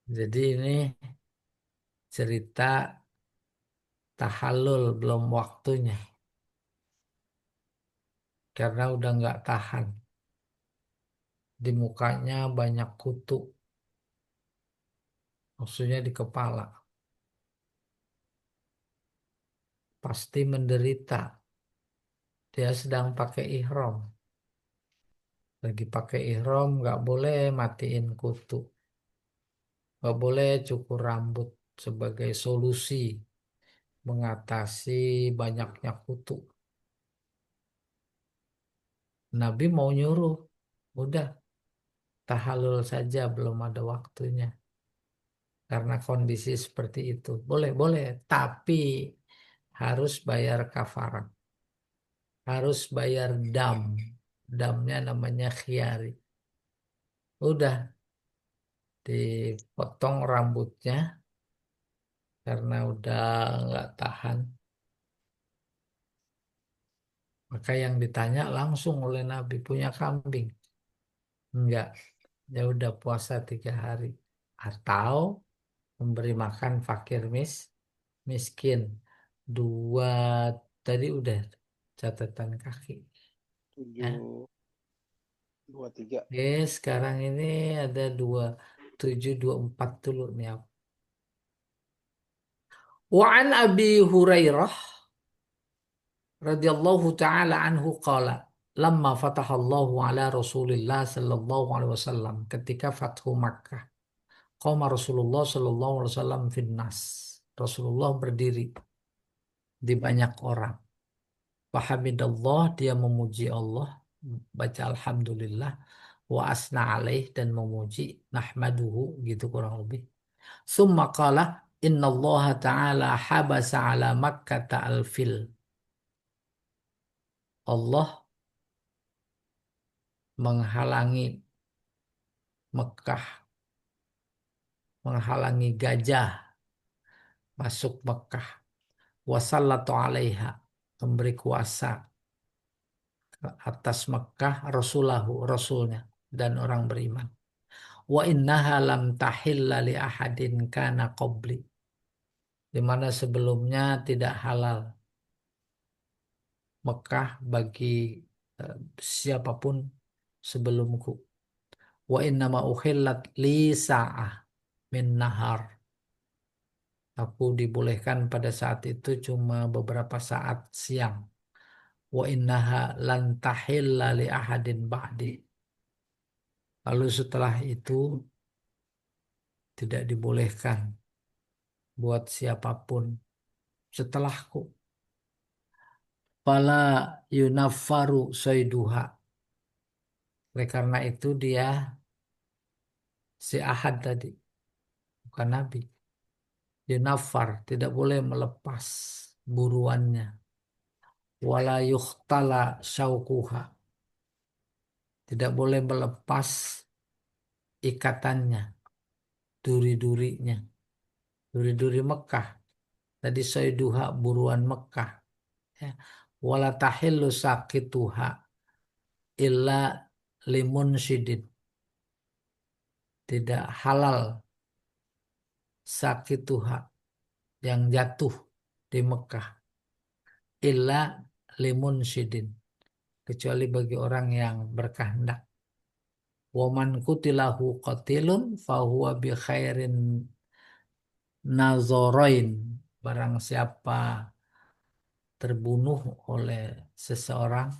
Jadi ini cerita tahallul belum waktunya. Karena udah nggak tahan. Di mukanya banyak kutu. Maksudnya di kepala. Pasti menderita. Dia sedang pakai ihram. Lagi pakai ihram nggak boleh matiin kutu. Nggak boleh cukur rambut sebagai solusi mengatasi banyaknya kutu. Nabi mau nyuruh, udah tahallul saja, belum ada waktunya. Karena kondisi seperti itu. Boleh, tapi harus bayar kafarat. Harus bayar dam. Damnya namanya khiyari. Udah dipotong rambutnya karena udah nggak tahan. Maka yang ditanya langsung oleh Nabi, punya kambing? Enggak. Ya udah puasa 3 hari. Atau memberi makan fakir miskin. Dua, tadi udah catatan kaki. Ya. 723. Oke, sekarang ini ada 2724 dulu nih. Wa an Abi Hurairah radhiyallahu taala anhu qala lamma fatahallahu ala Rasulillah sallallahu alaihi wasallam, ketika Fathu Makkah, qama Rasulullah sallallahu alaihi wasallam finnas, Rasulullah berdiri di banyak orang. Fahamidallah, dia memuji Allah, baca alhamdulillah, wa asna alaih, dan memuji, nahmaduhu, gitu kurang lebih. Summa qala innallaha ta'ala habasa ala Makkah al-fil. Allah menghalangi Mekah, menghalangi gajah masuk Mekah. Wasallatu alaiha, memberi kuasa atas Mekah Rasulahu, Rasulnya, dan orang beriman. Wa innaha lam tahilla li ahadin kana qabli, di mana sebelumnya tidak halal Mekah bagi siapapun sebelumku. Wa innama ukhillat li sa'ah min nahar, aku dibolehkan pada saat itu cuma beberapa saat siang. Wa innaha lan tahilla li ahadin ba'di, lalu setelah itu tidak dibolehkan buat siapapun setelahku. Fala yunaffaru soiduha, oleh karena itu dia, si Ahad tadi, bukan Nabi, yunaffar, tidak boleh melepas buruannya. wala yukhtala syaukuha, tidak boleh melepas ikatannya, duri-durinya, duri-duri Mekah. Tadi sayduha, buruan Mekah. Ya. Wala tahillu sakituha illa limun syidid, tidak halal sakituha, yang jatuh di Mekah, illa limun syidin, kecuali bagi orang yang berkehendak. Waman kutilahu qatilun fahuwa bi khairin nazarain, barang siapa terbunuh oleh seseorang,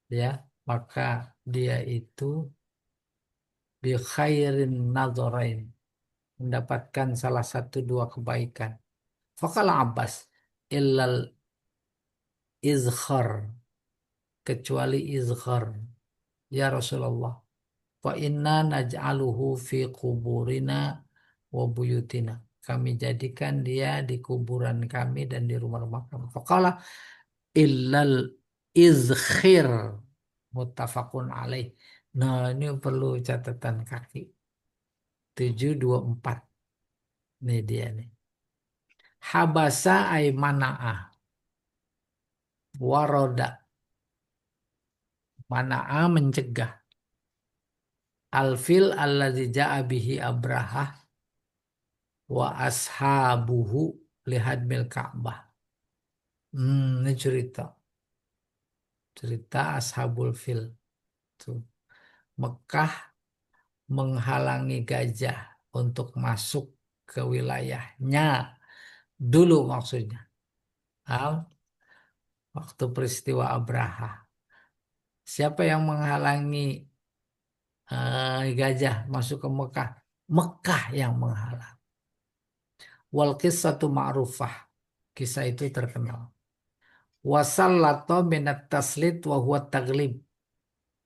ya, maka dia itu bi khairin nazarain, mendapatkan salah satu dua kebaikan. Faqala Abbas illal izkhar, kecuali izkhar, ya Rasulullah, fa inna naj'aluhu fi kuburina wa buyutina, kami jadikan dia di kuburan kami dan di rumah-rumah kami. Faqala illal izkhir, muttafaqun alaih. Nah, ini perlu catatan kaki. 724. Nih dia nih. Habasa ay mana'ah. Waroda. Mana'ah mencegah. Alfil alladzi ja'a bihi Abrahah wa ashabuhu lihadmil Ka'bah. Ini cerita. Cerita ashabul fil. Tuh. Mekah menghalangi gajah untuk masuk ke wilayahnya. Dulu maksudnya. Waktu peristiwa Abraha. Siapa yang menghalangi gajah masuk ke Mekah? Mekah yang menghalang. Wal qissatu ma'rufah. Kisah itu terkenal. Wasallato minat taslit wa huwa taglib.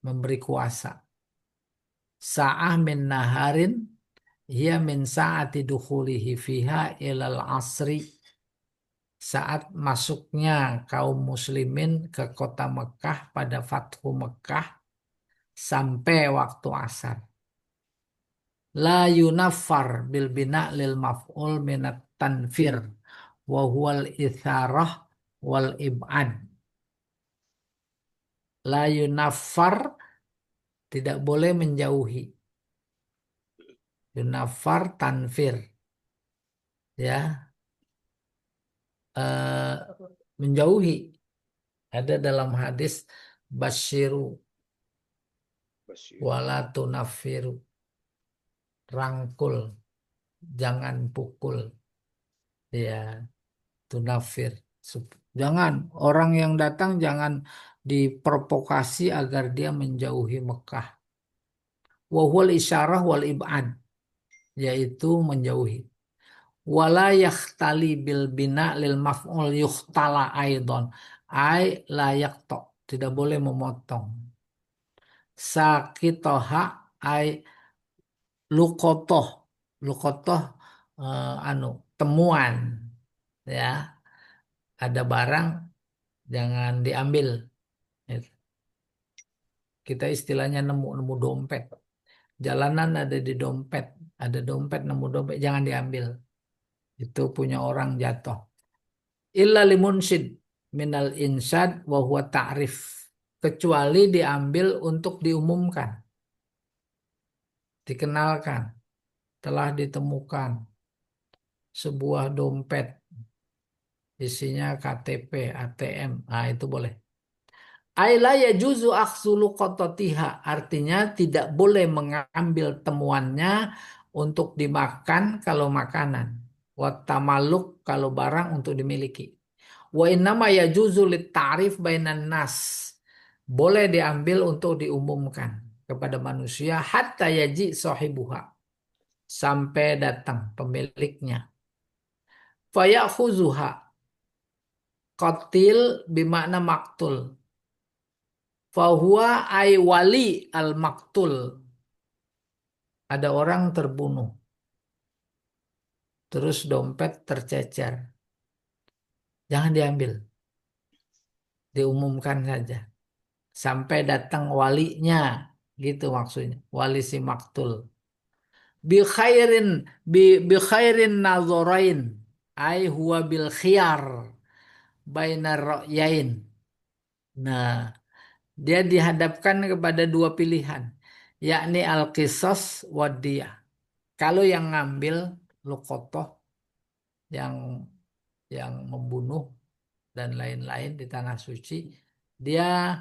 Memberi kuasa. Sa'ah min naharin hiya min sa'ati dukhulihi fiha ilal asri. Saat masuknya kaum muslimin ke kota Mekah pada Fathu Mekah sampai waktu asar. La yunaffar bil bina lil maf'ul minat tanfir wa huwal itharah wal ib'ad. La yunaffar, tidak boleh menjauhi. Yunaffar tanfir, ya, menjauhi. Ada dalam hadis basyiru wala tunaffiru, rangkul, jangan pukul, ya, tunafir. Jangan, orang yang datang jangan diprovokasi agar dia menjauhi Mekah. Wahwal isyarah wal ib'ad, yaitu menjauhi. Wala yakhtali bil bina lil maf'ul yukhtala aidon, ay la yakto, tidak boleh memotong. Sakitoha ay lukotoh, lukotoh temuan, ya, ada barang jangan diambil. Kita istilahnya nemu dompet, jalanan ada di dompet, ada dompet, nemu dompet, jangan diambil, itu punya orang, jatuh. Illa limunsid minal insad wa huwa ta'rif, kecuali diambil untuk diumumkan, dikenalkan, telah ditemukan sebuah dompet isinya KTP, ATM, nah itu boleh. Aila yajuzu akhsulu qatatiha, artinya tidak boleh mengambil temuannya untuk dimakan kalau makanan. Wa tamaluk, kalau barang untuk dimiliki. Wa innama yajuzu lit-ta'rif bainan nas, boleh diambil untuk diumumkan kepada manusia, hatta yaji sahibuha, sampai datang pemiliknya. Fayakhuzuha, qatil bimakna maktul. Fahuwa ay wali al maktul, ada orang terbunuh, terus dompet tercecer, jangan diambil. diumumkan saja sampai datang walinya, gitu maksudnya, wali si maktul. Bi khairin bi khairin nadharain, ai huwa bil khiyar bainar ra'yain. Nah, dia dihadapkan kepada dua pilihan, yakni al-qisas wa diyah. Kalau yang ngambil luqotoh, yang membunuh dan lain-lain di tanah suci, dia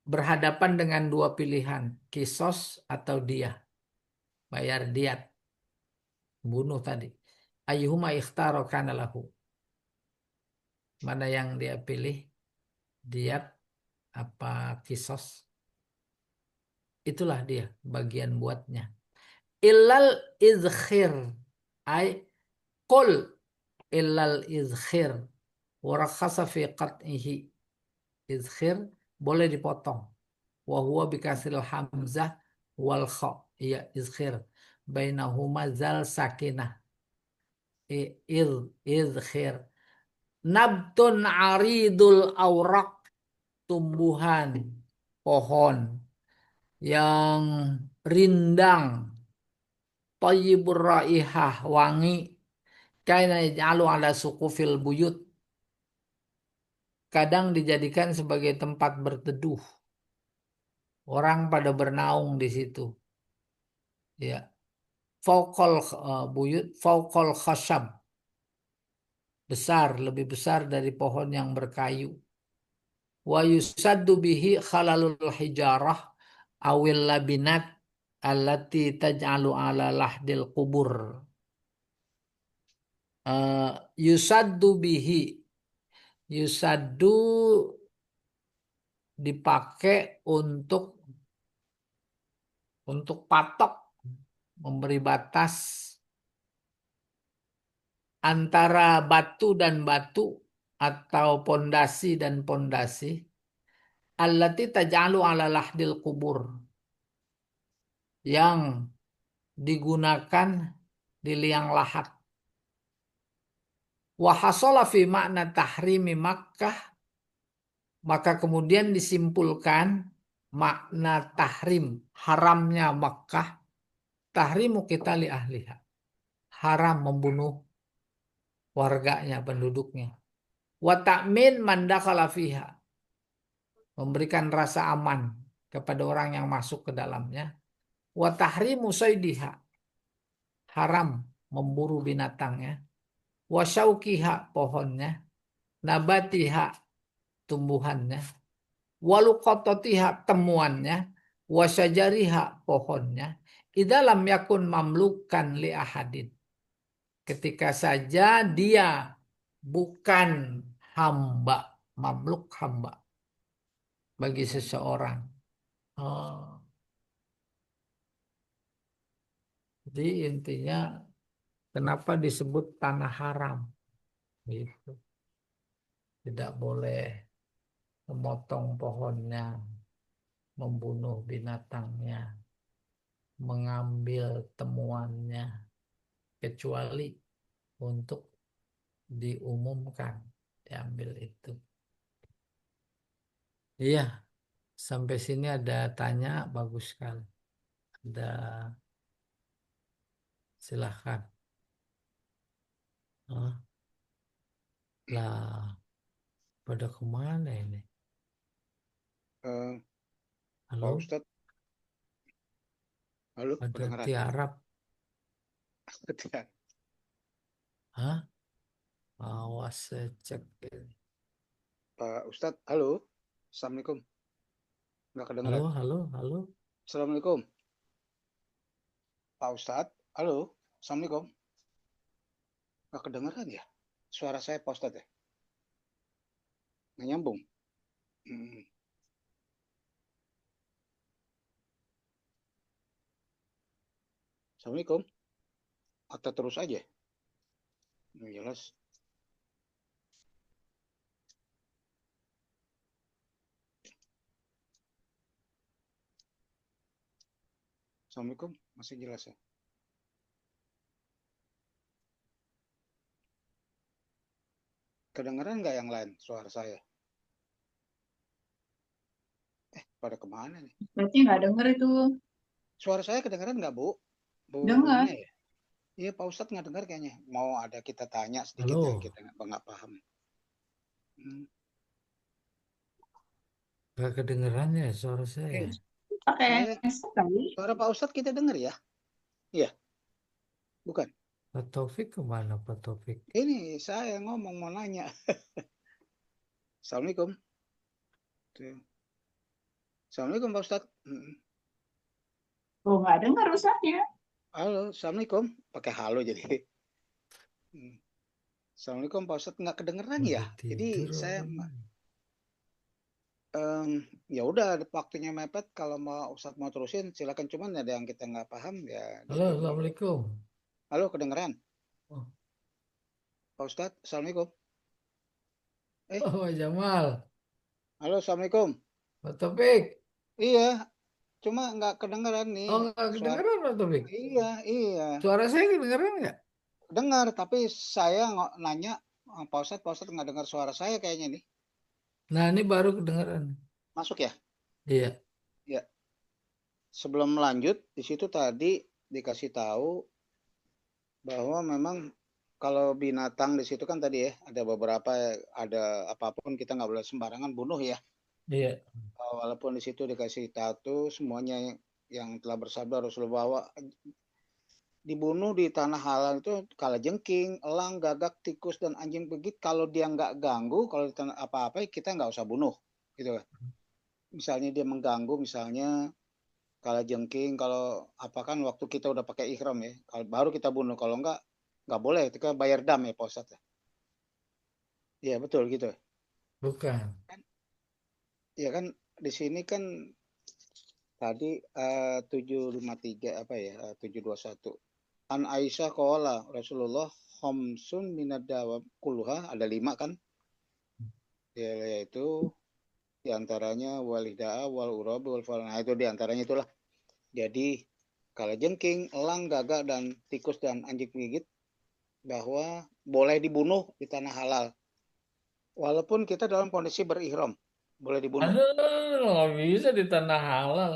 berhadapan dengan dua pilihan, kisos atau diyah, bayar diat, bunuh tadi. Ayyuhuma ikhtaro kana lahu. Mana yang dia pilih, diat apa kisos? Itulah dia bagian buatnya. Illal izkhir, ay qul illal izkhir warakhasa fi qat'ihi. Izkhir boleh dipotong. Wa huwa bikasril hamzah wal kha. Iya, izkhir. Bainahuma zal sakinah. Izkhir. Nabtun aridul awraq, tumbuhan pohon yang rindang, thayyibur raihah, wangi, kaina yaj'alu ala suqufil buyut, kadang dijadikan sebagai tempat berteduh. Orang pada bernaung di situ. Ya. Fauqal buyut, fauqal khashab. Besar, lebih besar dari pohon yang berkayu. Wa yusaddu bihi khalalul hijarah awil labinat allati taj'alu ala lahdil kubur. Yusaddu bihi. Yusaddu dipakai untuk patok, memberi batas antara batu dan batu atau pondasi dan pondasi. Allati taj'alu ala lahdil kubur, yang digunakan di liang lahat. Wa hasala fi makna tahrimi Makkah, maka kemudian disimpulkan makna tahrim, haramnya Makkah, tahrimu qitali ahliha, haram membunuh warganya, penduduknya. Wa ta'min man dakhala fiha, memberikan rasa aman kepada orang yang masuk ke dalamnya. Wa tahrimu saydiha, haram memburu binatangnya. Wa syaukiha, pohonnya. Nabatiha, tumbuhannya. Wa luqatatiha, temuannya. Wa syajariha, pohonnya. Idza lam yakun mamlukan li ahadin, ketika saja dia bukan hamba, mamluk hamba bagi seseorang. Oh. Jadi intinya kenapa disebut tanah haram? Gitu. Tidak boleh memotong pohonnya, membunuh binatangnya, mengambil temuannya, kecuali untuk diumumkan, diambil itu. Iya, sampai sini ada tanya, bagus sekali. Ada, silahkan. Lah, pada kemana ini? Pak Halo, Ustadz, halo, ada kedengaran? tiarap. Tidak. Hah? Awas saya cek ini. Pak Ustadz, halo, Assalamualaikum. Nggak kedengaran? Halo. Assalamualaikum. Pak Ustadz, halo, Assalamualaikum. Nggak kedengaran ya? Suara saya Pak Ustadz ya? Nggak nyambung. Assalamualaikum. Atau terus aja? Nggak jelas. Assalamualaikum, masih jelas ya? Kedengaran nggak yang lain suara saya? pada kemana nih? Berarti nggak denger itu. Suara saya kedengeran nggak, Bu? Bu Dengar. Rina ya? Iya, Pak Ustadz nggak dengar kayaknya. Mau ada kita tanya sedikit ya, Halo, kita nggak paham. Hmm. gak kedengeran ya suara saya? Pakai Saya, headset kali. suara Pak Ustadz kita dengar ya? Iya, bukan. Pak Taufik kemana Pak Taufik? Ini saya ngomong mau nanya. Assalamualaikum. Tuh. Assalamualaikum Pak Ustadz. Oh, nggak dengar rusaknya. Halo, Assalamualaikum. Pakai halo jadi. Hmm. Assalamualaikum Pak Ustadz, nggak kedengeran ya? Udah Jadi tidur saya orang. ya udah waktunya mepet. Kalau mau Ustadz mau terusin silakan. Cuman ada yang kita nggak paham ya. Halo, Jadi Assalamualaikum. halo, kedengeran Oh, Pak Ustadz. Assalamualaikum. oh, Pak Jamal. Halo, Assalamualaikum. Pak Taufik. Iya, cuma nggak kedengeran nih Oh, nggak suara. kedengeran Pak Taufik. Iya, iya. Suara saya kedengeran nggak? Dengar, tapi saya nanya Pak Ustadz nggak dengar suara saya kayaknya nih. Nah, ini baru kedengeran. Masuk ya? Iya. Ya. Sebelum lanjut, di situ tadi dikasih tahu bahwa memang kalau binatang di situ kan tadi ya ada beberapa, ada apapun kita nggak boleh sembarangan bunuh ya. Iya. Walaupun di situ dikasih tahu semuanya yang telah bersabda Rasulullah bahwa dibunuh di tanah halal itu kalajengking, elang, gagak, tikus dan anjing begit. Kalau dia nggak ganggu, kalau di tanah apa-apa kita nggak usah bunuh, gitu. Misalnya dia mengganggu, misalnya kalajengking, kalau apa kan waktu kita udah pakai ihram ya, kalau baru kita bunuh. Kalau nggak boleh, kita bayar dam ya Pak Ustadz. Iya betul gitu. Bukan. Ya kan di sini kan tadi 753 apa ya 721. An Aisyah qala Rasulullah khamsun minad dawab kulluha, ada 5 kan? Ya, yaitu diantaranya walidaa wal urabi wal fal. Nah, itu diantaranya itulah. Jadi kalajengking, elang, gagak dan tikus dan anjing gigit bahwa boleh dibunuh di tanah halal. Walaupun kita dalam kondisi berihram, boleh dibunuh. Aduh, nggak bisa di tanah halal.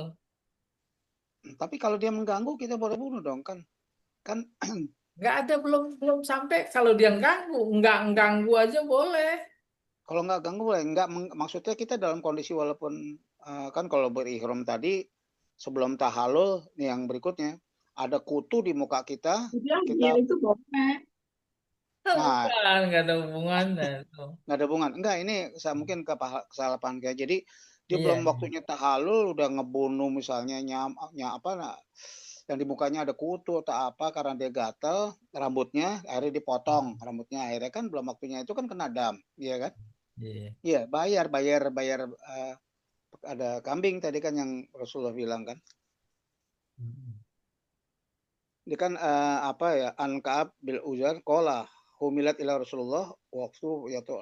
Tapi kalau dia mengganggu kita boleh bunuh dong kan? Kan Nggak ada, belum sampai kalau dia nggak ganggu aja boleh. kalau nggak ganggu boleh. Nggak, maksudnya kita dalam kondisi walaupun kan kalau berihram tadi sebelum tahallul nih yang berikutnya ada kutu di muka kita, Bilang kita dia itu boleh. nah Bukan, nggak ada hubungannya itu. nggak ada hubungan. Enggak, ini saya mungkin kesalahan kayak. Jadi dia Iya, belum waktunya tahallul udah ngebunuh misalnya apa nah, yang di mukanya ada kutu atau apa karena dia gatel rambutnya akhirnya dipotong rambutnya, akhirnya kan belum waktunya itu kan kena dam, iya kan? iya. Iya, bayar ada kambing tadi kan yang Rasulullah bilang kan. Dia kan apa ya, an Ka'ab bil Uzar qala humilat ila Rasulullah waktu yaitu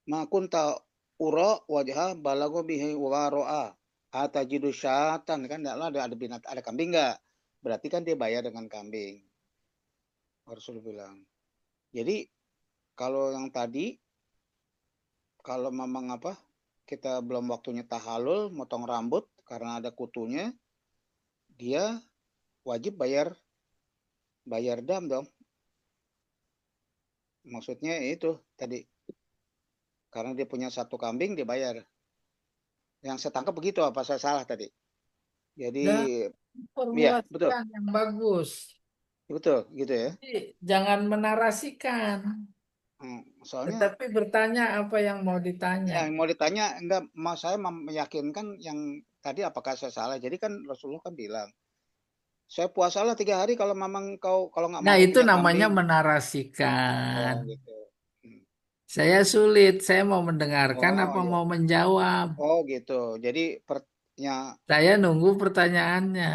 ma kunta ura wajha balago bihi wa ro'a atajidu syatan, kan ada binat ada kambing enggak? Berarti kan dia bayar dengan kambing. Rasul bilang. Jadi kalau yang tadi kalau memang apa kita belum waktunya tahalul motong rambut karena ada kutunya, dia wajib bayar dam dong. Maksudnya itu tadi karena dia punya satu kambing dia bayar. Yang saya tangkap begitu, apa saya salah tadi? Jadi Dan iya betul formulasikan yang bagus. betul gitu ya. Jadi, jangan menarasikan, Soalnya tetapi bertanya apa yang mau ditanya. yang mau ditanya enggak, mau saya meyakinkan yang tadi apakah saya salah. Jadi kan Rasulullah kan bilang saya puasalah 3 hari kalau memang kau kalau nggak Nah, mampu itu punya namanya kambing. menarasikan. Oh gitu. Hmm. Saya sulit, saya mau mendengarkan Oh apa iya. mau menjawab. Oh gitu. Jadi Saya nunggu pertanyaannya.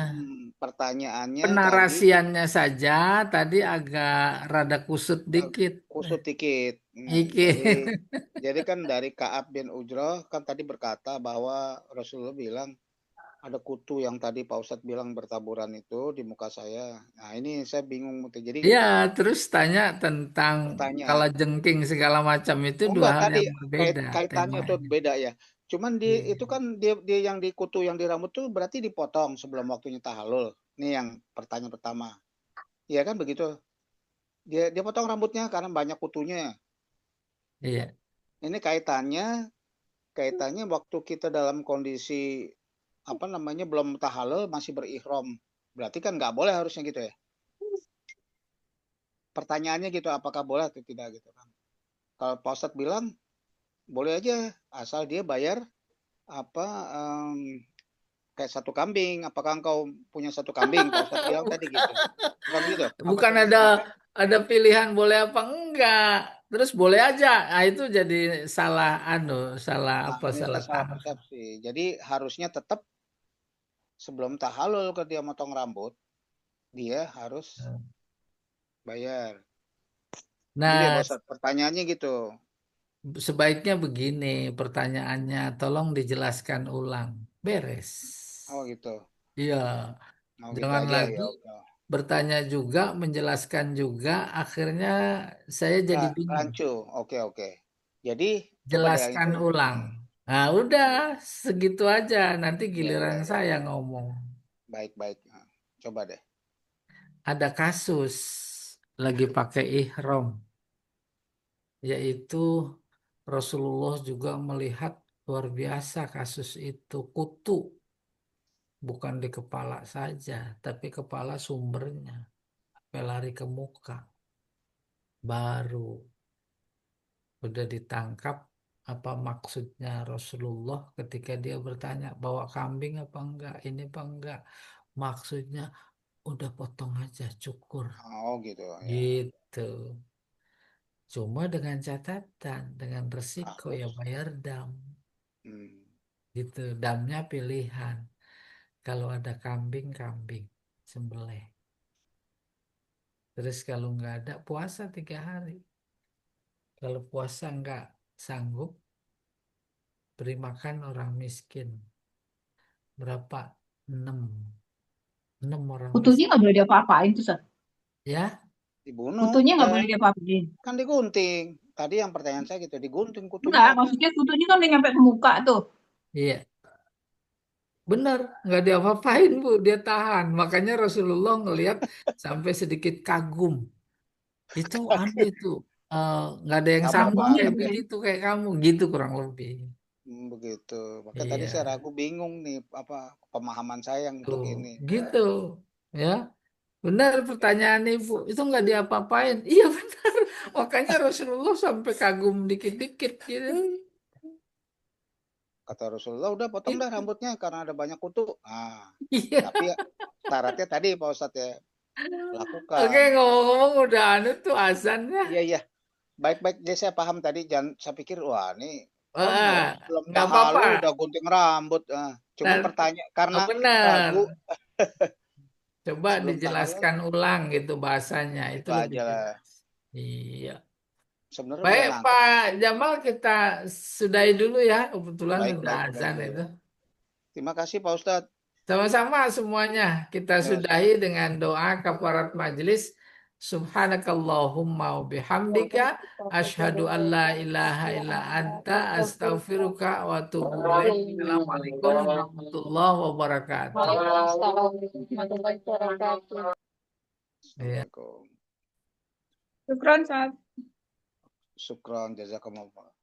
pertanyaannya tadi Penarasiannya saja tadi agak rada kusut dikit. kusut dikit. Iki. Jadi kan dari Ka'ab bin Ujrah kan tadi berkata bahwa Rasulullah bilang ada kutu yang tadi Pak Ustadz bilang bertaburan itu di muka saya. Nah ini saya bingung. Jadi Ya, terus tanya tentang pertanyaan. kalajengking segala macam itu Oh dua enggak, hal tadi yang berbeda kaitannya itu temanya. beda ya. Cuman Iya. itu kan dia yang di kutu yang di rambut tuh berarti dipotong sebelum waktunya tahallul. Ini yang pertanyaan pertama. Iya kan begitu. Dia potong rambutnya karena banyak kutunya. Iya. Ini kaitannya waktu kita dalam kondisi apa namanya belum tahallul masih berihram. Berarti kan nggak boleh harusnya gitu ya. Pertanyaannya gitu apakah boleh atau tidak gitu kan. Kalau Pak Ustadz bilang boleh aja asal dia bayar apa kayak satu kambing. Apakah engkau punya satu kambing? Pak Ustadz bilang tadi Bukan, gitu. Bukan begitu? Apa bukan coba? ada pilihan boleh apa enggak. Terus boleh aja. Nah, itu jadi salah salah Nah, apa ini salah salah tangkap. persepsi. Jadi harusnya tetap sebelum tahallul ke dia motong rambut, dia harus bayar. Gitu ya, Nah, Pak Ustadz. Pertanyaannya gitu. sebaiknya begini pertanyaannya, tolong dijelaskan ulang. Beres. Oh gitu. Iya, Oh gitu jangan aja lagi ya. Udah. bertanya juga, menjelaskan juga, akhirnya saya jadi bingung. Rancu. Oke oke. Jadi coba deh Jelaskan itu. ulang. Nah, udah segitu aja. Nanti Ya ya giliran ya. saya ngomong. Baik baik. Nah, coba deh. Ada kasus lagi pakai ihram, yaitu Rasulullah juga melihat luar biasa kasus itu, kutu bukan di kepala saja, tapi kepala sumbernya sampai lari ke muka. Baru udah ditangkap apa maksudnya Rasulullah ketika dia bertanya bawa kambing apa enggak, ini apa enggak. Maksudnya udah potong aja, cukur. Oh gitu ya. Gitu. Cuma dengan catatan, dengan resiko ya Harus. bayar dam. Hmm. Gitu. Damnya pilihan. Kalau ada kambing, kambing. Sembelih. Terus kalau nggak ada, puasa 3 hari. Kalau puasa nggak sanggup, beri makan orang miskin. Berapa? 6. 6 orang Kutunya miskin. nggak boleh diapa-apain tuh, Sat. Ya, Dibunuh, Kutunya nggak boleh Teh. diapa-apain. Kan digunting. Tadi yang pertanyaan saya gitu, digunting Enggak, kutunya kan. maksudnya kutunya kan udah nyampe ke muka tuh. iya. Benar, nggak diapa-apain Bu, dia tahan. Makanya Rasulullah ngelihat sampai sedikit kagum. Itu itu nggak ada yang Sabar sanggup banget kayak ya. begitu kayak kamu, gitu kurang lebih. Begitu. Maka tadi saya Iya, ragu bingung nih apa pemahaman saya untuk tuh, ini. gitu, ya. Benar pertanyaan Ibu, itu nggak diapa-apain. Iya benar, makanya Rasulullah sampai kagum dikit-dikit gitu. Kata Rasulullah, udah potong dah Itu, rambutnya karena ada banyak kutu. Nah, iya. tapi syaratnya tadi Pak Ustadz ya, Oke, lakukan. ngomong-ngomong udah tuh azannya. Iya, iya. Baik-baik, jadi saya paham tadi. Jangan, saya pikir, wah ini kan belum Nggak apa-apa. tahalu udah gunting rambut. Cuma Dan pertanyaan, karena benar. ragu Coba sebelum tahalul, dijelaskan ulang gitu bahasanya, itu itu lebih aja lah. jelas. Iya. Sebenarnya udah Baik nangkep. Pak Jamal, kita sudahi dulu ya. Kebetulan Baik, udah baik, baik, azan baik. itu. Terima kasih Pak Ustadz. Sama-sama semuanya. Kita Ya, sudahi dengan doa kafarat majelis. Subhanakallahumma wa bihamdika asyhadu an la ilaha illa anta astaghfiruka wa atubu ilaik. Assalamualaikum warahmatullahi wabarakatuh. Waalaikumsalam warahmatullahi wabarakatuh. Iya. Assalamualaikum. Syukron, Sat. Syukran, jazakumullah.